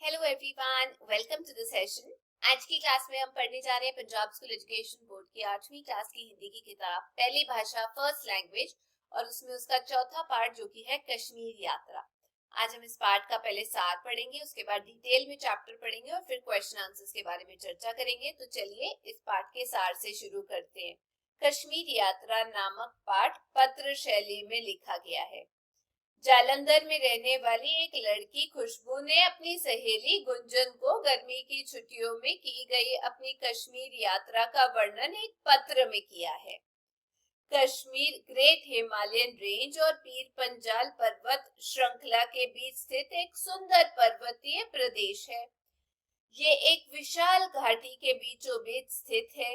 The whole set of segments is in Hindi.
Hello everyone, welcome to the session. आज की क्लास में हम पढ़ने जा रहे हैं पंजाब स्कूल एजुकेशन बोर्ड की 8वीं क्लास की हिंदी की किताब पहली भाषा फर्स्ट लैंग्वेज और उसमें उसका चौथा पार्ट जो कि है कश्मीर यात्रा। आज हम इस पार्ट का पहले सार पढ़ेंगे, उसके बाद डिटेल में चैप्टर पढ़ेंगे और फिर क्वेश्चन आंसर्स के बारे में चर्चा करेंगे। तो चलिए इस पार्ट के सार से शुरू करते हैं। कश्मीर यात्रा नामक पाठ पत्र शैली में लिखा गया है। जालंधर में रहने वाली एक लड़की खुशबू ने अपनी सहेली गुंजन को गर्मी की छुट्टियों में की गई अपनी कश्मीर यात्रा का वर्णन एक पत्र में किया है। कश्मीर ग्रेट हिमालयन रेंज और पीर पंजाल पर्वत श्रृंखला के बीच स्थित एक सुंदर पर्वतीय प्रदेश है। ये एक विशाल घाटी के बीचों बीच स्थित है,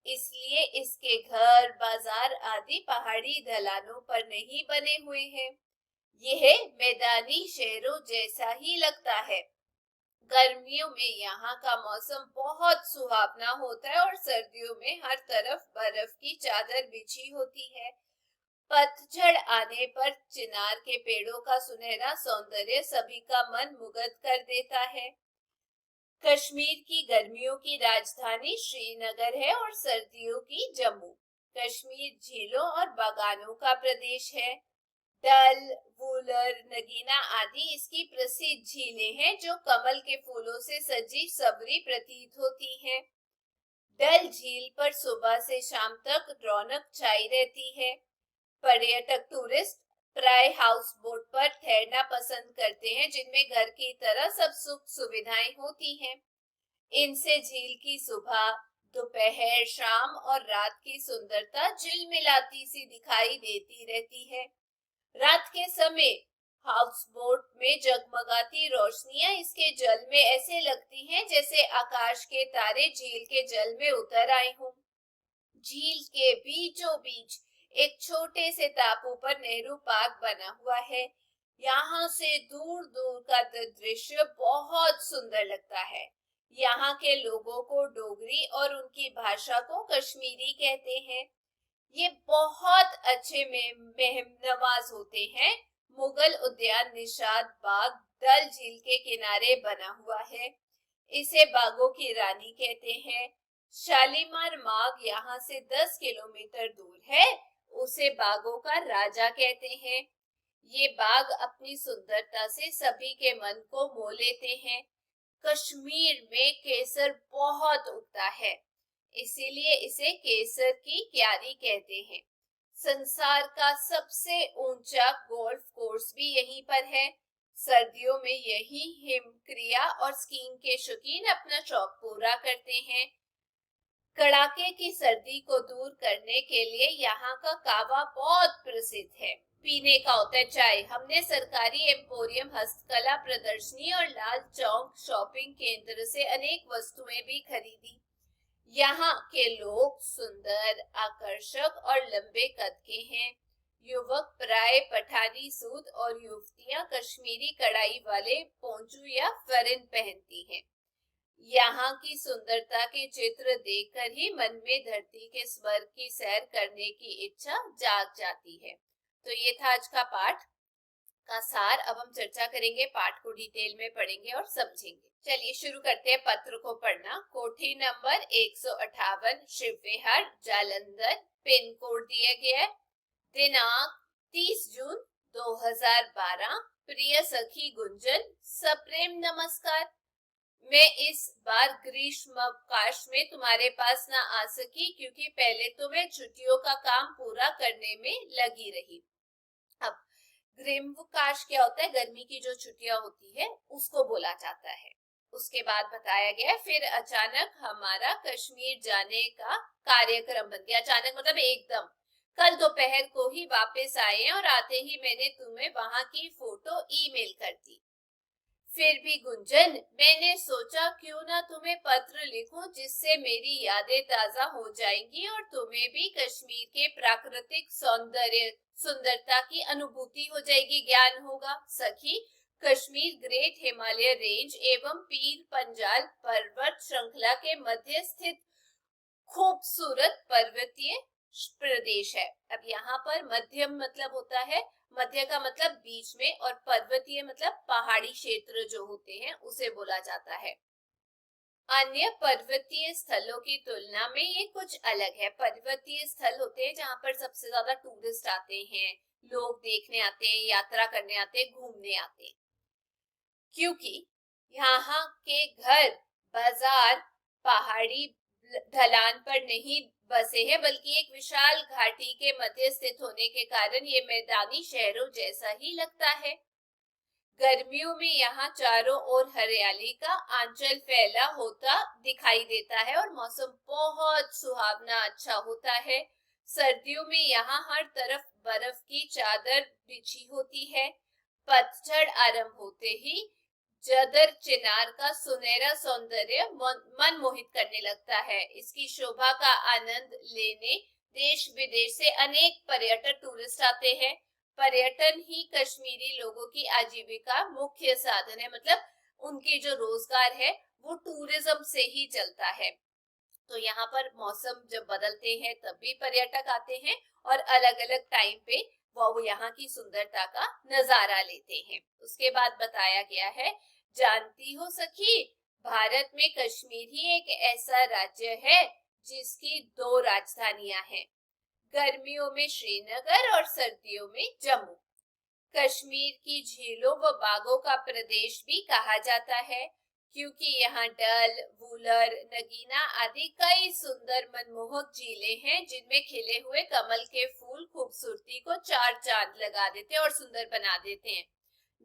इसलिए इसके घर बाजार आदि पहाड़ी ढलानों पर नहीं बने हुए हैं। यह मैदानी शहरों जैसा ही लगता है। गर्मियों में यहाँ का मौसम बहुत सुहावना होता है और सर्दियों में हर तरफ बर्फ की चादर बिछी होती है। पतझड़ आने पर चिनार के पेड़ों का सुनहरा सौंदर्य सभी का मन मुग्ध कर देता है। कश्मीर की गर्मियों की राजधानी श्रीनगर है और सर्दियों की जम्मू। कश्मीर झीलों और बागानों का प्रदेश है। डल, वूलर, नगीना आदि इसकी प्रसिद्ध झीलें हैं जो कमल के फूलों से सजी सबरी प्रतीत होती हैं। डल झील पर सुबह से शाम तक रौनक छाई रहती है। पर्यटक टूरिस्ट प्राय हाउस बोट पर ठहरना पसंद करते हैं, जिनमें घर की तरह सब सुख सुविधाएं होती हैं। इनसे झील की सुबह, दोपहर, शाम और रात की सुंदरता झिलमिलाती सी दिखाई देती रहती है। रात के समय हाउस बोट में जगमगाती रोशनियां इसके जल में ऐसे लगती हैं जैसे आकाश के तारे झील के जल में उतर आए हों। झील के बीचों बीच एक छोटे से टापू पर नेहरू पार्क बना हुआ है। यहाँ से दूर दूर का दृश्य बहुत सुंदर लगता है। यहाँ के लोगों को डोगरी और उनकी भाषा को कश्मीरी कहते हैं। ये बहुत अच्छे मेहनवाज होते हैं। मुगल उद्यान निशाद बाग डल झील के किनारे बना हुआ है। इसे बागों की रानी कहते हैं। शालीमार बाग यहाँ से 10 किलोमीटर दूर है, उसे बागों का राजा कहते हैं। ये बाग अपनी सुंदरता से सभी के मन को मोह लेते हैं। कश्मीर में केसर बहुत उगता है, इसीलिए इसे केसर की क्यारी कहते हैं। संसार का सबसे ऊंचा गोल्फ कोर्स भी यहीं पर है। सर्दियों में यही हिमक्रिया और स्कीइंग के शौकीन अपना शौक पूरा करते हैं। कड़ाके की सर्दी को दूर करने के लिए यहाँ का कावा बहुत प्रसिद्ध है। पीने का होता है चाय। हमने सरकारी एम्पोरियम, हस्तकला प्रदर्शनी और लाल चौक शॉपिंग केंद्र से अनेक वस्तुएं भी खरीदी। यहाँ के लोग सुंदर, आकर्षक और लंबे कद के हैं। युवक प्राय पठानी सूट और युवतियां कश्मीरी कढ़ाई वाले पोंचू या फरन पहनती हैं। यहाँ की सुंदरता के चित्र देखकर ही मन में धरती के स्वर्ग की सैर करने की इच्छा जाग जाती है। तो ये था आज का पाठ का सार। अब हम चर्चा करेंगे, पाठ को डिटेल में पढ़ेंगे और समझेंगे। चलिए शुरू करते हैं पत्र को पढ़ना। कोठी number 158, Shivvihar, Jalandhar. Pin code दिया गया है। दिनांक 30 जून 2012। प्रिय सखी गुंजन, सप्रेम नमस्कार। मैं इस बार ग्रीष्मावकाश में तुम्हारे पास ना आ सकी क्योंकि पहले तो मैं छुट्टियों का काम पूरा करने में लगी रही। अब ग्रीष्मावकाश क्या होता है? गर्मी की जो छुट्टियां होती है उसको बोला जाता है। उसके बाद बताया गया फिर अचानक हमारा कश्मीर जाने का कार्यक्रम बन गया। अचानक मतलब एकदम। कल दोपहर को ही वापस आए और आते ही मैंने तुम्हें वहां की फोटो ईमेल कर दी। फिर भी गुंजन, मैंने सोचा क्यों ना तुम्हें पत्र लिखूं जिससे मेरी यादें ताजा हो जाएंगी और तुम्हें भी कश्मीर के प्राकृतिक सुंदरता की अनुभूति हो जाएगी, ज्ञान होगा। सखी, कश्मीर ग्रेट हिमालय रेंज एवं पीर पंजाल पर्वत श्रृंखला के मध्य स्थित खूबसूरत पर्वतीय प्रदेश है। अब यहाँ पर मध्यम मतलब होता है मध्य का मतलब बीच में, और पर्वतीय मतलब पहाड़ी क्षेत्र जो होते हैं उसे बोला जाता है। अन्य पर्वतीय स्थलों की तुलना में ये कुछ अलग है। पर्वतीय स्थल होते हैं जहाँ पर सबसे ज्यादा टूरिस्ट आते हैं, लोग देखने आते हैं, यात्रा करने आते हैं, घूमने आते हैं, क्योंकि यहाँ के घर, बाजार पहाड़ी ढलान पर नहीं बसे हैं, बल्कि एक विशाल घाटी के मध्य स्थित होने के कारण ये मैदानी शहरों जैसा ही लगता है। गर्मियों में यहाँ चारों ओर हरियाली का आंचल फैला होता दिखाई देता है और मौसम बहुत सुहावना अच्छा होता है। सर्दियों में यहाँ हर तरफ बर्फ की चादर बिछी होती है। पतझड़ आरंभ होते ही जदर चिनार का सुनहरा सौंदर्य मन मोहित करने लगता है। इसकी शोभा का आनंद लेने देश विदेश से अनेक पर्यटक टूरिस्ट आते हैं। पर्यटन ही कश्मीरी लोगों की आजीविका मुख्य साधन है, मतलब उनके जो रोजगार है वो टूरिज्म से ही चलता है। तो यहाँ पर मौसम जब बदलते हैं तब भी पर्यटक आते हैं और अलग अलग टाइम पे वो यहाँ की सुंदरता का नजारा लेते हैं। उसके बाद बताया गया है, जानती हो सखी, भारत में कश्मीर ही एक ऐसा राज्य है जिसकी 2 राजधानियां हैं। गर्मियों में श्रीनगर और सर्दियों में जम्मू। कश्मीर की झीलों व बागों का प्रदेश भी कहा जाता है, क्योंकि यहाँ डल, वूलर, नगीना आदि कई सुंदर मनमोहक झीलें हैं, जिनमें खिले हुए कमल के फूल खूबसूरती को 4 चांद लगा देते हैं और सुंदर बना देते हैं।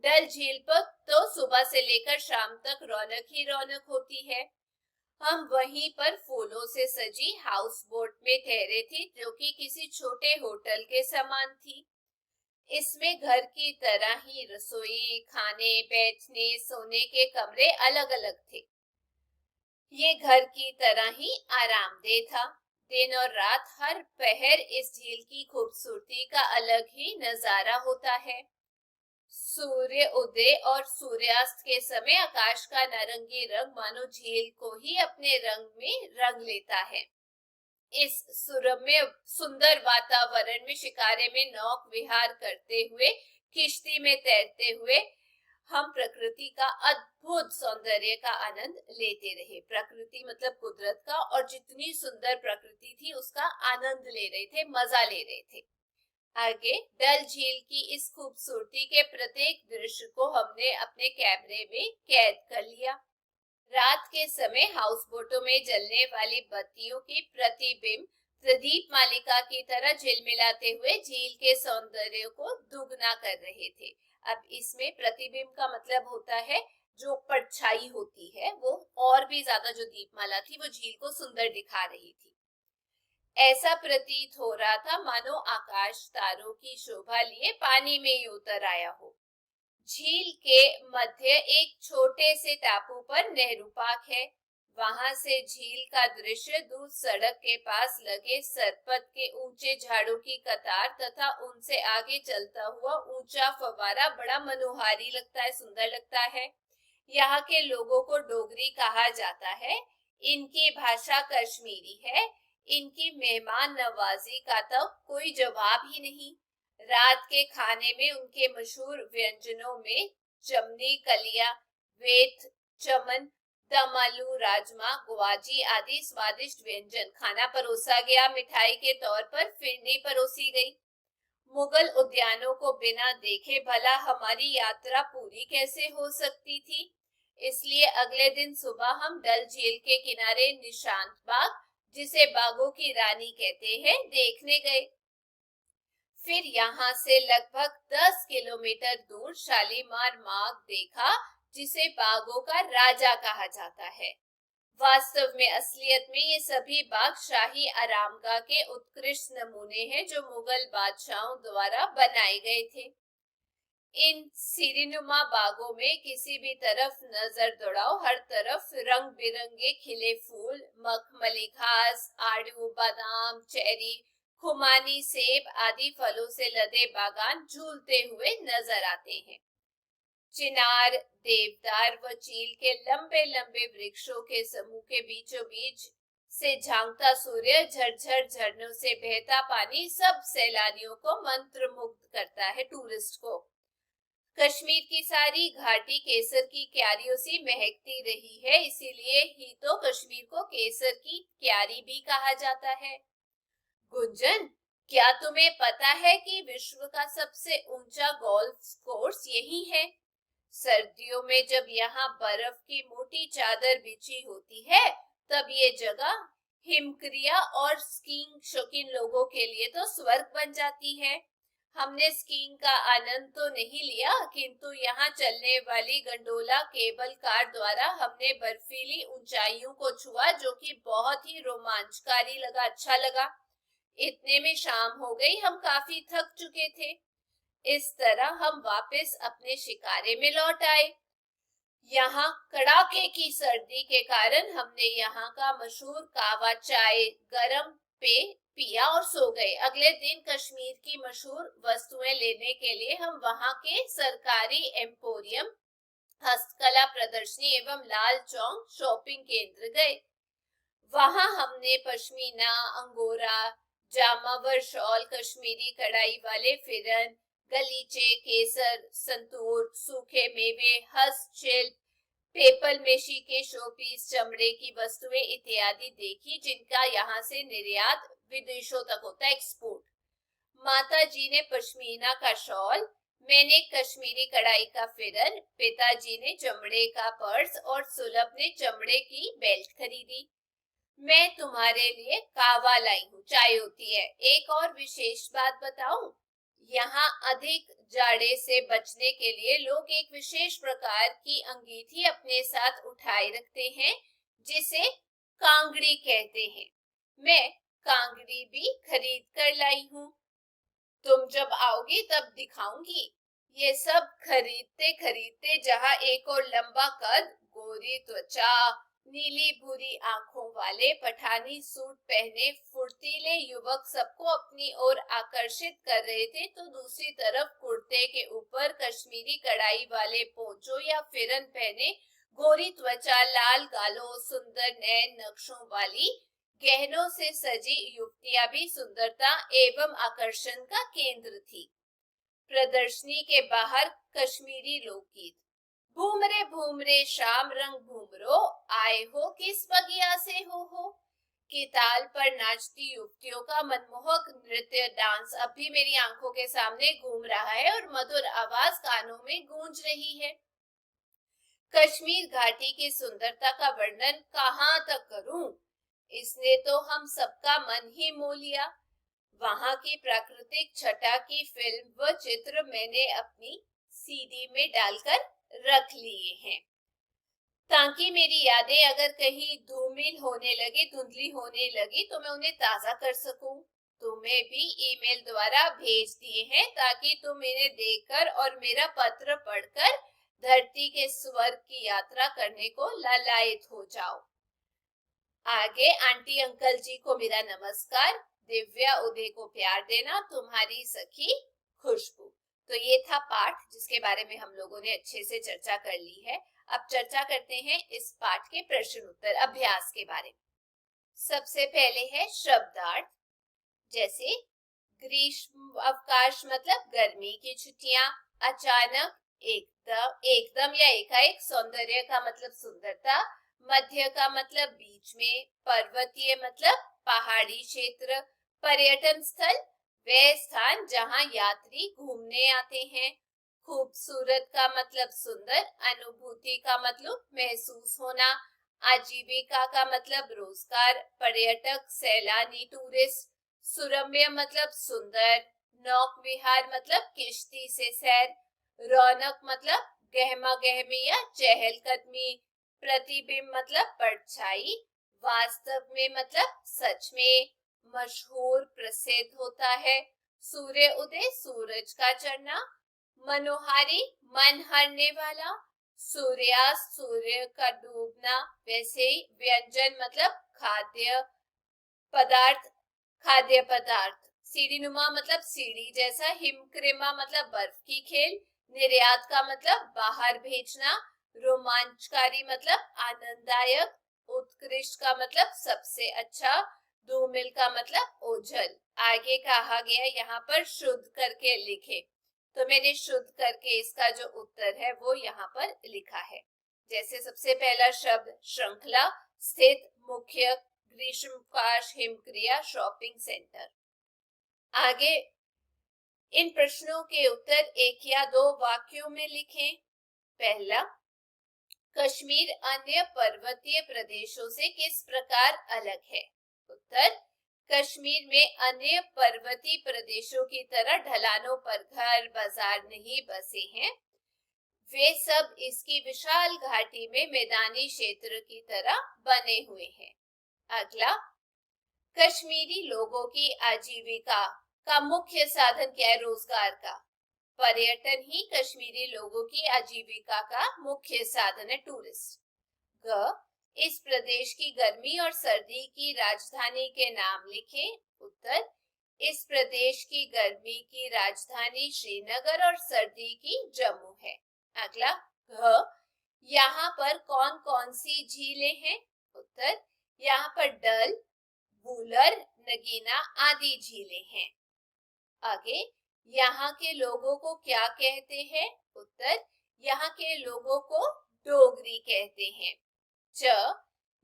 डल झील पर तो सुबह से लेकर शाम तक रौनक ही रौनक होती है। हम वहीं पर फूलों से सजी हाउस बोट में ठहरे थे, जो कि किसी छोटे होटल के समान थी। इसमें घर की तरह ही रसोई, खाने, बैठने, सोने के कमरे अलग अलग थे। ये घर की तरह ही आरामदेह था। दिन और रात हर पहर इस झील की खूबसूरती का अलग ही नजारा होता है। सूर्य उदय और सूर्यास्त के समय आकाश का नारंगी रंग मानो झील को ही अपने रंग में रंग लेता है। इस सुरम्य सुंदर वातावरण में शिकारे में नौक विहार करते हुए, किश्ती में तैरते हुए हम प्रकृति का अद्भुत सौंदर्य का आनंद लेते रहे। प्रकृति मतलब कुदरत का, और जितनी सुंदर प्रकृति थी उसका आनंद ले रहे थे, मजा ले रहे थे। आगे डल झील की इस खूबसूरती के प्रत्येक दृश्य को हमने अपने कैमरे में कैद कर लिया। रात के समय हाउस बोटों में जलने वाली बत्तियों की प्रतिबिंब प्रदीप मालिका की तरह झिलमिलाते हुए झील के सौंदर्य को दुगना कर रहे थे। अब इसमें प्रतिबिंब का मतलब होता है जो परछाई होती है, वो और भी ज्यादा जो दीपमाला थी वो झील को सुंदर दिखा रही थी। ऐसा प्रतीत हो रहा था मानो आकाश तारों की शोभा लिए पानी में ही उतर आया हो। झील के मध्य एक छोटे से टापू पर नेहरू पार्क है। वहां से झील का दृश्य दूर सड़क के पास लगे सरपत के ऊंचे झाड़ों की कतार तथा उनसे आगे चलता हुआ ऊंचा फव्वारा बड़ा मनोहारी लगता है, सुंदर लगता है। यहाँ के लोगों को डोगरी कहा जाता है। इनकी भाषा कश्मीरी है। इनकी मेहमान नवाजी का तो कोई जवाब ही नहीं। रात के खाने में उनके मशहूर व्यंजनों में चमनी कलिया, वेत, चमन, दम आलू, राजमा, गुवाजी आदि स्वादिष्ट व्यंजन खाना परोसा गया। मिठाई के तौर पर फिरनी परोसी गई। मुगल उद्यानों को बिना देखे भला हमारी यात्रा पूरी कैसे हो सकती थी। इसलिए अगले दिन सुबह हम डल झील के किनारे निशांत बाग, जिसे बागों की रानी कहते हैं, देखने गए। फिर यहाँ से लगभग 10 किलोमीटर दूर शालीमार बाग देखा, जिसे बागों का राजा कहा जाता है। वास्तव में असलियत में ये सभी बाग शाही आरामगाह के उत्कृष्ट नमूने हैं, जो मुगल बादशाहों द्वारा बनाए गए थे। इन सीरीनुमा बागों में किसी भी तरफ नजर दौड़ाओ, हर तरफ रंग बिरंगे खिले फूल, मखमली घास, आड़ू, बादाम, चेरी, खुमानी, सेब आदि फलों से लदे बागान झूलते हुए नजर आते हैं। चिनार, देवदार व चील के लंबे लंबे वृक्षों के समूह के बीचों बीच से झांकता सूर्य, झरझर झरनों से बहता पानी, सब सैलानियों को मंत्रमुग्ध करता है, टूरिस्ट को। कश्मीर की सारी घाटी केसर की क्यारियों से महकती रही है, इसीलिए ही तो कश्मीर को केसर की क्यारी भी कहा जाता है। गुंजन, क्या तुम्हें पता है कि विश्व का सबसे ऊंचा गोल्फ कोर्स यही है? सर्दियों में जब यहाँ बर्फ की मोटी चादर बिछी होती है, तब ये जगह हिमक्रिया और स्कीइंग शौकीन लोगों के लिए तो स्वर्ग बन जाती है। हमने स्कीइंग का आनंद तो नहीं लिया, किंतु यहाँ चलने वाली गंडोला केबल कार द्वारा हमने बर्फीली ऊंचाइयों को छुआ, जो कि बहुत ही रोमांचकारी लगा, अच्छा लगा। इतने में शाम हो गई, हम काफी थक चुके थे। इस तरह हम वापस अपने शिकारे में लौट आए। यहाँ कड़ाके की सर्दी के कारण हमने यहाँ का मशहूर कावा चाय गरम पे पिया और सो गए। अगले दिन कश्मीर की मशहूर वस्तुएं लेने के लिए हम वहाँ के सरकारी एम्पोरियम, हस्तकला प्रदर्शनी एवं लाल चौक शॉपिंग केंद्र गए। वहाँ हमने पश्मीना, अंगोरा, जामावर शॉल, कश्मीरी कढ़ाई वाले फिरन, गलीचे, केसर, संतूर, सूखे मेवे, हस्तशिल्प, पेपल मेशी के शोपीस, चमड़े की वस्तुएं इत्यादि देखी, जिनका यहाँ से निर्यात विदेशों तक होता है, एक्सपोर्ट। माता जी ने पश्मीना का शॉल, मैंने कश्मीरी कढ़ाई का फिरन, पिताजी ने चमड़े का पर्स और सुलभ ने चमड़े की बेल्ट खरीदी। मैं तुम्हारे लिए कावा लाई हूँ, चाय होती है। एक और विशेष बात बताऊं, यहाँ अधिक जाड़े से बचने के लिए लोग एक विशेष प्रकार की अंगीठी अपने साथ उठाए रखते हैं, जिसे कांगड़ी कहते हैं। मैं कांगड़ी भी खरीद कर लाई हूँ, तुम जब आओगी तब दिखाऊंगी। ये सब खरीदते खरीदते जहाँ एक और लंबा कद, गोरी त्वचा, नीली भूरी आंखों वाले पठानी सूट पहने फुर्तीले युवक सबको अपनी ओर आकर्षित कर रहे थे, तो दूसरी तरफ कुर्ते के ऊपर कश्मीरी कढ़ाई वाले पोंचो या फिरन पहने गोरी त्वचा, लाल गालों, सुंदर नैन नक्शों वाली गहनों से सजी युवतियां भी सुंदरता एवं आकर्षण का केंद्र थी। प्रदर्शनी के बाहर कश्मीरी लोकगीत, घूम रे शाम रंग घूमरो, आए हो किस बगिया से हो, की ताल पर नाचती युवतियों का मनमोहक नृत्य डांस अब भी मेरी आंखों के सामने घूम रहा है और मधुर आवाज कानों में गूंज रही है। कश्मीर घाटी की सुंदरता का वर्णन कहाँ तक करूं, इसने तो हम सबका मन ही मोह लिया। वहां की प्राकृतिक छटा की फिल्म व चित्र मैंने अपनी सीडी में डालकर रख लिए हैं, ताकि मेरी यादें अगर कहीं धूमिल होने लगी, धुंधली होने लगी, तो मैं उन्हें ताजा कर सकूं। तुम्हें भी ईमेल द्वारा भेज दिए हैं, ताकि तुम इन्हें देखकर और मेरा पत्र पढ़कर धरती के स्वर्ग की यात्रा करने को लालायित हो जाओ। आगे आंटी अंकल जी को मेरा नमस्कार, दिव्या उदय को प्यार देना, तुम्हारी सखी खुशबू। तो ये था पाठ जिसके बारे में हम लोगों ने अच्छे से चर्चा कर ली है। अब चर्चा करते हैं इस पाठ के प्रश्न उत्तर अभ्यास के बारे में। सबसे पहले है शब्दार्थ, जैसे ग्रीष्म अवकाश मतलब गर्मी की छुट्टियां, अचानक, एकदम या एकाएक, सौंदर्य का मतलब सुंदरता, मध्य का मतलब बीच में, पर्वतीय मतलब पहाड़ी क्षेत्र, पर्यटन स्थल वह स्थान जहां यात्री घूमने आते हैं, खूबसूरत का मतलब सुंदर, अनुभूति का मतलब महसूस होना, आजीविका का मतलब रोजगार, पर्यटक सैलानी टूरिस्ट, सुरम्य मतलब सुंदर, नौक विहार मतलब किश्ती से सैर, रौनक मतलब गहमा गहमी या चहलकदमी, प्रतिबिंब मतलब परछाई, वास्तव में मतलब सच में, मशहूर प्रसिद्ध होता है, सूर्य उदय सूरज का चढ़ना, मनोहारी मन हरने वाला, सूर्यास्त सूर्य का डूबना। वैसे ही व्यंजन मतलब खाद्य पदार्थ, खाद्य पदार्थ, सीढ़ीनुमा मतलब सीढ़ी जैसा, हिमक्रिमा मतलब बर्फ की खेल, निर्यात का मतलब बाहर भेजना, रोमांचकारी मतलब आनंददायक, उत्कृष्ट का मतलब सबसे अच्छा, धूमिल का मतलब ओझल। आगे कहा गया यहाँ पर शुद्ध करके लिखे, तो मैंने शुद्ध करके इसका जो उत्तर है वो यहाँ पर लिखा है। जैसे सबसे पहला शब्द श्रृंखला, स्थित, मुख्य, ग्रीष्मकाश, हिमक्रिया, शॉपिंग सेंटर। आगे इन प्रश्नों के उत्तर एक या दो वाक्यों में लिखें। पहला, कश्मीर अन्य पर्वतीय प्रदेशों से किस प्रकार अलग है? उत्तर, कश्मीर में अन्य पर्वतीय प्रदेशों की तरह ढलानों पर घर बाजार नहीं बसे हैं, वे सब इसकी विशाल घाटी में मैदानी क्षेत्र की तरह बने हुए हैं। अगला, कश्मीरी लोगों की आजीविका का मुख्य साधन क्या है? रोजगार का। पर्यटन ही कश्मीरी लोगों की आजीविका का मुख्य साधन है, टूरिस्ट। ग, इस प्रदेश की गर्मी और सर्दी की राजधानी के नाम लिखें। उत्तर, इस प्रदेश की गर्मी की राजधानी श्रीनगर और सर्दी की जम्मू है। अगला, घ, यहाँ पर कौन कौन सी झीलें हैं? उत्तर, यहाँ पर डल, वूलर, नगीना आदि झीलें हैं। आगे, यहाँ के लोगों को क्या कहते हैं? उत्तर, यहाँ के लोगों को डोगरी कहते हैं। च,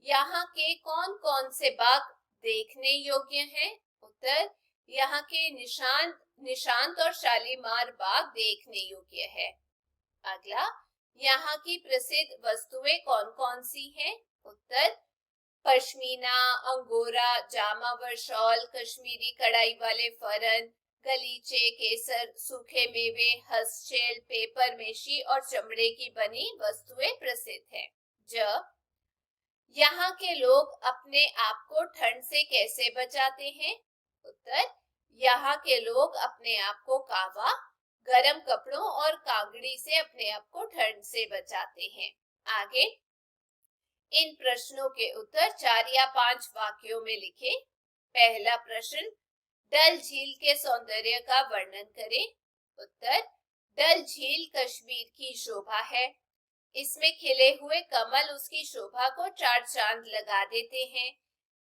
यहाँ के कौन कौन से बाग देखने योग्य हैं? उत्तर, यहाँ के निशांत और शालीमार बाग देखने योग्य है। अगला, यहाँ की प्रसिद्ध वस्तुएं कौन कौन सी हैं? उत्तर, पश्मीना, अंगोरा, जामावर शॉल, कश्मीरी कढ़ाई वाले फरन, गलीचे, केसर, सूखे मेवे, हस्तशैल, पेपर मेशी और चमड़े की बनी वस्तुएं प्रसिद्ध हैं। ज, यहाँ के लोग अपने आप को ठंड से कैसे बचाते हैं? उत्तर, यहाँ के लोग अपने आप को कावा, गर्म कपड़ों और कांगड़ी से अपने आप को ठंड से बचाते हैं। आगे इन प्रश्नों के उत्तर 4 या 5 वाक्यों में लिखें। पहला प्रश्न, डल झील के सौंदर्य का वर्णन करें। उत्तर, डल झील कश्मीर की शोभा है, इसमें खिले हुए कमल उसकी शोभा को 4 चांद लगा देते हैं।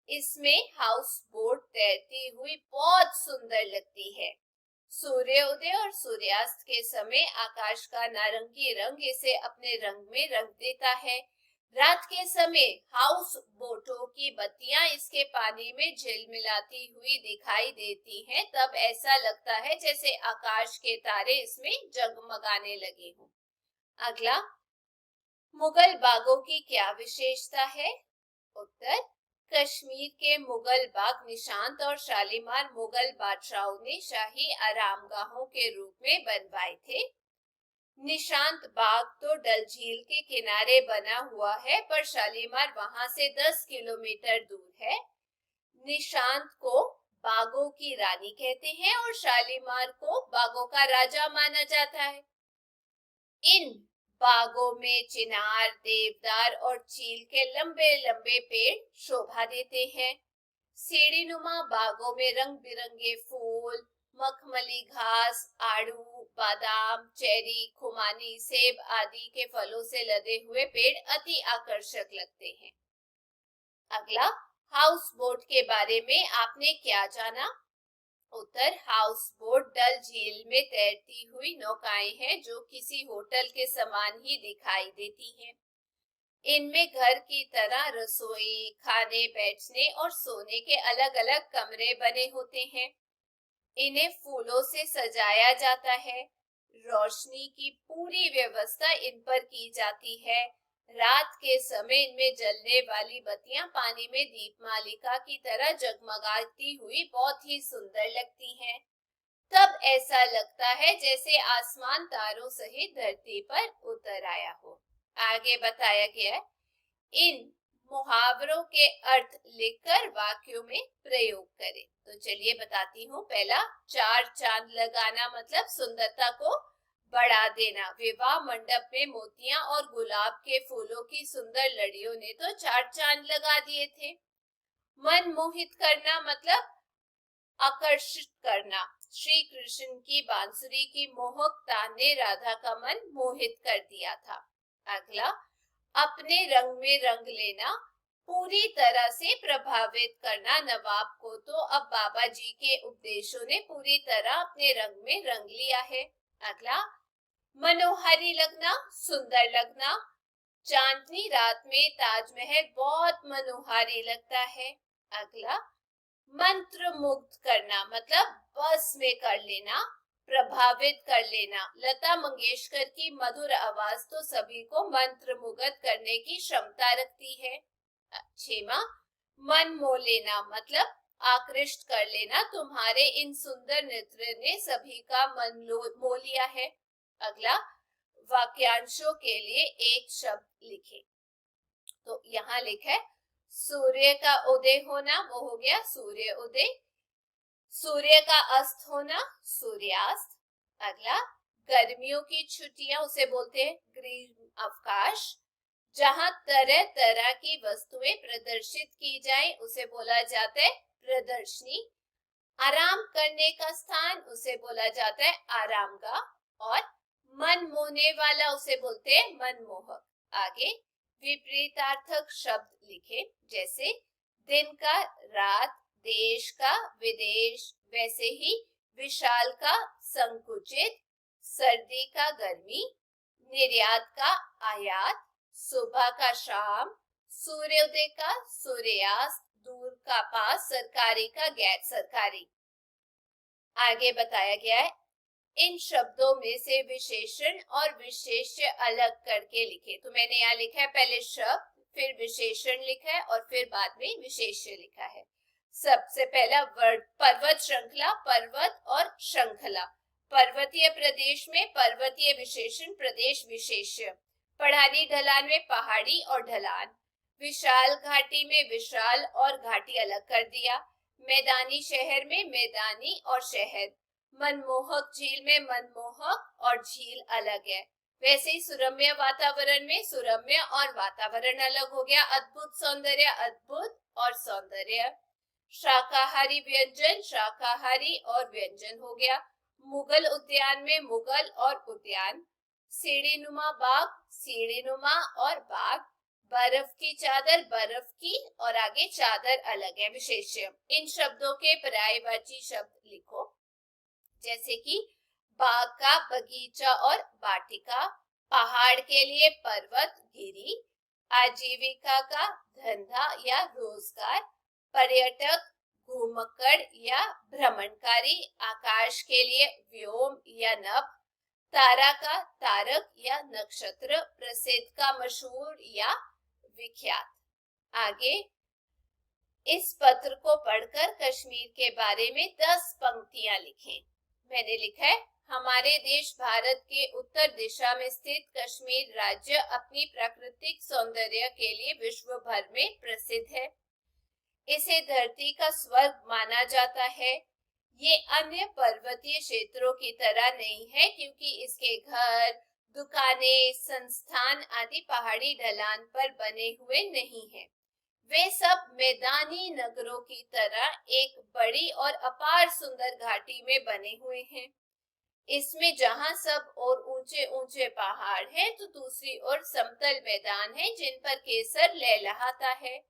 इसमें हाउस बोट तैरती हुई बहुत सुंदर लगती है। सूर्योदय और सूर्यास्त के समय आकाश का नारंगी रंग इसे अपने रंग में रंग देता है। रात के समय हाउस बोटों की बत्तियां इसके पानी में झिलमिलाती हुई दिखाई देती हैं, तब ऐसा लगता है जैसे आकाश के तारे इसमें जगमगाने लगे हों। अगला, मुगल बागों की क्या विशेषता है? उत्तर, कश्मीर के मुगल बाग निशांत और शालीमार मुगल बादशाहों ने शाही आरामगाहों के रूप में बनवाए थे। निशांत बाग तो डल झील के किनारे बना हुआ है, पर शालीमार वहां से 10 किलोमीटर दूर है। निशांत को बागों की रानी कहते हैं और शालीमार को बागों का राजा माना जाता है। इन बागों में चिनार, देवदार और चील के लंबे लंबे पेड़ शोभा देते हैं। सीढ़ीनुमा बागों में रंग बिरंगे फूल, मखमली घास, आड़ू, बादाम, चेरी, खुमानी, सेब आदि के फलों से लदे हुए पेड़ अति आकर्षक लगते हैं। अगला, हाउस बोट के बारे में आपने क्या जाना? उत्तर, हाउस बोट डल झील में तैरती हुई नौकाएं हैं जो किसी होटल के समान ही दिखाई देती हैं। इनमें घर की तरह रसोई, खाने, बैठने और सोने के अलग अलग कमरे बने होते हैं। इन्हें फूलों से सजाया जाता है। रोशनी की पूरी व्यवस्था इन पर की जाती है। रात के समय इनमें जलने वाली बत्तियां पानी में दीपमालिका की तरह जगमगाती हुई बहुत ही सुंदर लगती हैं। तब ऐसा लगता है जैसे आसमान तारों सहित धरती पर उतर आया हो। आगे बताया गया है, इन मुहावरों के अर्थ लिखकर वाक्यों में प्रयोग करें। तो चलिए बताती हूँ। पहला, 4 चांद लगाना मतलब सुंदरता को बढ़ा देना। विवाह मंडप में मोतियां और गुलाब के फूलों की सुंदर लड़ियों ने तो 4 चांद लगा दिए थे। मन मोहित करना मतलब आकर्षित करना। श्री कृष्ण की बांसुरी की मोहक तान ने राधा का मन मोहित कर दिया था। अगला, अपने रंग में रंग लेना पूरी तरह से प्रभावित करना। नवाब को तो अब बाबा जी के उपदेशों ने पूरी तरह अपने रंग में रंग लिया है। अगला, मनोहारी लगना, सुंदर लगना। चांदनी रात में ताजमहल बहुत मनोहारी लगता है। अगला, मंत्र मुग्ध करना, मतलब बस में कर लेना, प्रभावित कर लेना। लता मंगेशकर की मधुर आवाज तो सभी को मंत्र मुग्ध करने की क्षमता रखती है। छेमा, मन मोह लेना, मतलब आकृष्ट कर लेना। तुम्हारे इन सुंदर नृत्य ने सभी का मन मोह लिया है। अगला, वाक्यांशों के लिए एक शब्द लिखे। तो यहाँ लिखा है सूर्य का उदय होना, वो हो गया सूर्य उदय। सूर्य का अस्त होना, सूर्यास्त। अगला, गर्मियों की छुट्टियां, उसे बोलते हैं ग्रीष्म अवकाश। जहां तरह तरह की वस्तुएं प्रदर्शित की जाए उसे बोला जाता है प्रदर्शनी। आराम करने का स्थान उसे बोला जाता है आरामगाह। और मन मोहने वाला उसे बोलते हैं मनमोहक। आगे विपरीतार्थक शब्द लिखे, जैसे दिन का रात, देश का विदेश। वैसे ही विशाल का संकुचित, सर्दी का गर्मी, निर्यात का आयात, सुबह का शाम, सूर्योदय का सूर्यास्त, दूर का पास, सरकारी का गैर सरकारी। आगे बताया गया है इन शब्दों में से विशेषण और विशेष्य अलग करके लिखे। तो मैंने यहाँ लिखा है पहले शब्द, फिर विशेषण लिखा है और फिर बाद में विशेष्य लिखा है। सबसे पहला वर्ड पर्वत श्रृंखला, पर्वत और श्रृंखला। पर्वतीय प्रदेश में पर्वतीय विशेषण, प्रदेश विशेष्य। पहाड़ी ढलान में पहाड़ी और ढलान। विशाल घाटी में विशाल और घाटी अलग कर दिया। मैदानी शहर में मैदानी और शहर। मनमोहक झील में मनमोहक और झील अलग है। वैसे ही सुरम्य वातावरण में सुरम्य और वातावरण अलग हो गया। अद्भुत सौंदर्य, अद्भुत और सौंदर्य। शाकाहारी व्यंजन, शाकाहारी और व्यंजन हो गया। मुगल उद्यान में मुगल और उद्यान। सीढ़ीनुमा बाग, सीढ़ीनुमा और बाग। बर्फ की चादर, बर्फ की और आगे चादर अलग है, विशेष्य। इन शब्दों के पर्यायवाची शब्द लिखो, जैसे कि बाग का बगीचा और वाटिका। पहाड़ के लिए पर्वत, गिरी। आजीविका का धंधा या रोजगार। पर्यटक, घूमक्कड़ या भ्रमणकारी। आकाश के लिए व्योम या नभ। तारा का तारक या नक्षत्र। प्रसिद्ध का मशहूर या विख्यात। आगे इस पत्र को पढ़कर कश्मीर के बारे में 10 पंक्तियां लिखें। मैंने लिखा है हमारे देश भारत के उत्तर दिशा में स्थित कश्मीर राज्य अपनी प्राकृतिक सौंदर्य के लिए विश्व भर में प्रसिद्ध है। इसे धरती का स्वर्ग माना जाता है। ये अन्य पर्वतीय क्षेत्रों की तरह नहीं है, क्योंकि इसके घर, दुकानें, संस्थान आदि पहाड़ी ढलान पर बने हुए नहीं हैं। वे सब मैदानी नगरों की तरह एक बड़ी और अपार सुंदर घाटी में बने हुए हैं। इसमें जहां सब और ऊंचे ऊंचे पहाड़ हैं, तो दूसरी ओर समतल मैदान है जिन पर केसर लहलहाता है।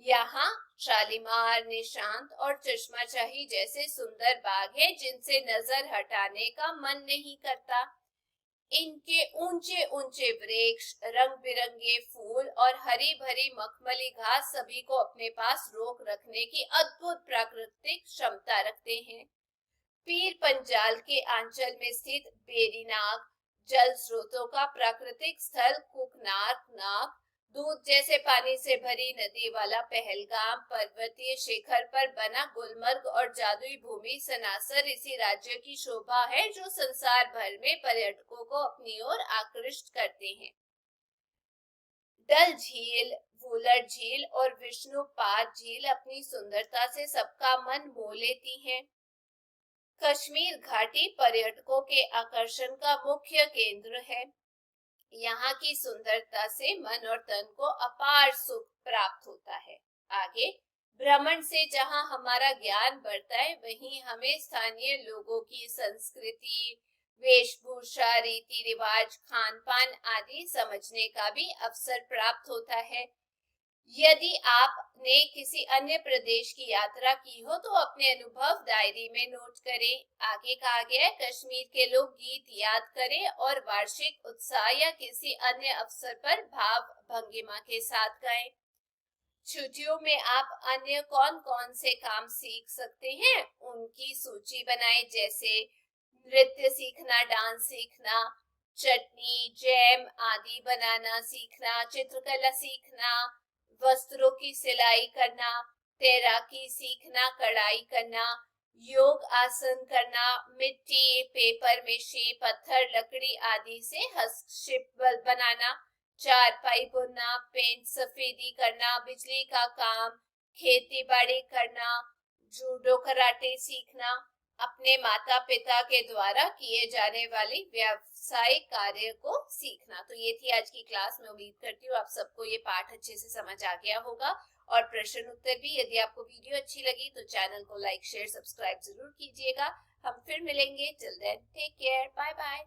यहाँ शालीमार, निशांत और चश्माशाही जैसे सुंदर बाग हैं, जिनसे नजर हटाने का मन नहीं करता। इनके ऊंचे ऊंचे वृक्ष, रंग बिरंगे फूल और हरी भरी मखमली घास सभी को अपने पास रोक रखने की अद्भुत प्राकृतिक क्षमता रखते हैं। पीर पंजाल के आंचल में स्थित बेरीनाग जल स्रोतों का प्राकृतिक स्थल कुकनाक नाग, दूध जैसे पानी से भरी नदी वाला पहलगाम, पर्वतीय शिखर पर बना गुलमर्ग और जादुई भूमि सनासर इसी राज्य की शोभा है, जो संसार भर में पर्यटकों को अपनी ओर आकृष्ट करते हैं। डल झील, वुलर झील और विष्णुपाद झील अपनी सुंदरता से सबका मन मोह लेती हैं। कश्मीर घाटी पर्यटकों के आकर्षण का मुख्य केंद्र है। यहाँ की सुंदरता से मन और तन को अपार सुख प्राप्त होता है। आगे भ्रमण से जहाँ हमारा ज्ञान बढ़ता है, वहीं हमें स्थानीय लोगों की संस्कृति, वेशभूषा, रीति रिवाज, खान पान आदि समझने का भी अवसर प्राप्त होता है। यदि आपने किसी अन्य प्रदेश की यात्रा की हो तो अपने अनुभव डायरी में नोट करें। आगे कहा गया है, कश्मीर के लोक गीत याद करें और वार्षिक उत्साह या किसी अन्य अवसर पर भाव भंगिमा के साथ गाएं। छुट्टियों में आप अन्य कौन कौन से काम सीख सकते हैं, उनकी सूची बनाएं, जैसे नृत्य सीखना, डांस सीखना, चटनी, जैम आदि बनाना सीखना, चित्रकला सीखना, वस्त्रों की सिलाई करना, तैराकी सीखना, कढ़ाई करना, योग आसन करना, मिट्टी, पेपर मेशे, पत्थर, लकड़ी आदि से हस्तशिल्प बनाना, चारपाई बुनना, पेंट सफेदी करना, बिजली का काम, खेती बाड़ी करना, जूडो कराटे सीखना, अपने माता पिता के द्वारा किए जाने वाले व्यावसायिक कार्य को सीखना। तो ये थी आज की क्लास। मैं उम्मीद करती हूँ आप सबको ये पाठ अच्छे से समझ आ गया होगा और प्रश्न उत्तर भी। यदि आपको वीडियो अच्छी लगी तो चैनल को लाइक, शेयर, सब्सक्राइब जरूर कीजिएगा। हम फिर मिलेंगे। Till then take care, bye bye.